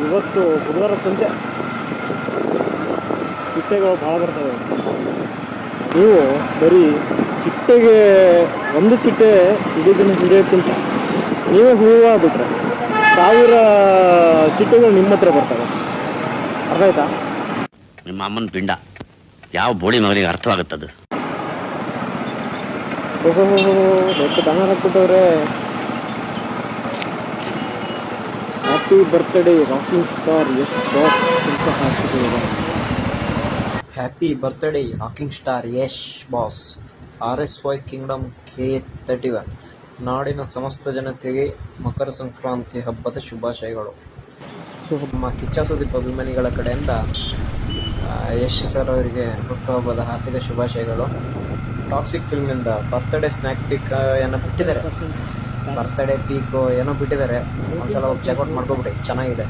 ಇವತ್ತು ಬುಧವಾರ ಸಂಜೆ ಚಿಟ್ಟೆಗಳು ಭಾಳ ಬರ್ತವೆ. ನೀವು ಬರೀ ಚಿಟ್ಟೆಗೆ ಒಂದು ಚಿಟ್ಟೆ ಇಡೀ ದಿನ ಹಿಡಿಯೋಕ್ಕಿಂತ ನೀವೇ ಹೂವು ಬಿಟ್ರೆ 1000 ಚಿಟ್ಟೆಗಳು ನಿಮ್ಮ ಹತ್ರ ಬರ್ತವೆ. ಅರ್ಥ ಆಯ್ತಾ? ನಿಮ್ಮ ಅಮ್ಮನ ಪಿಂಡ ಯಾವ ಬೋಳಿ ಮಗನಿಗೆ ಅರ್ಥವಾಗುತ್ತದು. ಓಹೋ ದೊಡ್ಡ ದನ ಹಾಕ್ಬಿಟ್ಟವ್ರೆ. Happy birthday rocking star Yash boss ಅಂತ ಹಾಕ್ಬಿಟ್ಟಿದ್ದಾರೆ. Happy birthday rocking star Yash boss. RSY kingdom K31 ನಾಡಿನ ಸಮಸ್ತ ಜನತೆಗೆ ಮಕರ ಸಂಕ್ರಾಂತಿ ಹಬ್ಬದ ಶುಭಾಶಯಗಳು. ನಮ್ಮ ಕಿಚ್ಚ ಸುದೀಪ್ ಅಭಿಮಾನಿಗಳ ಕಡೆಯಿಂದ ಯಶ್ ಸರ್ ಅವರಿಗೆ ಹುಟ್ಟುಹಬ್ಬದ ಹಾರ್ದಿಕ ಶುಭಾಶಯಗಳು. ಟಾಕ್ಸಿಕ್ ಫಿಲ್ಮಿಂದ ಬರ್ತ್ಡೇ ಸ್ನ್ಯಾಕ್ ಪೀಕ್ ಏನೋ ಬಿಟ್ಟಿದ್ದಾರೆ, ಬರ್ತ್ಡೇ ಪೀಕ್ ಏನೋ ಬಿಟ್ಟಿದ್ದಾರೆ. ಒಂದ್ಸಲ ಹೋಗಿ ಚೆಕ್ಔಟ್ ಮಾಡ್ಕೊಬಿಡಿ, ಚೆನ್ನಾಗಿದೆ.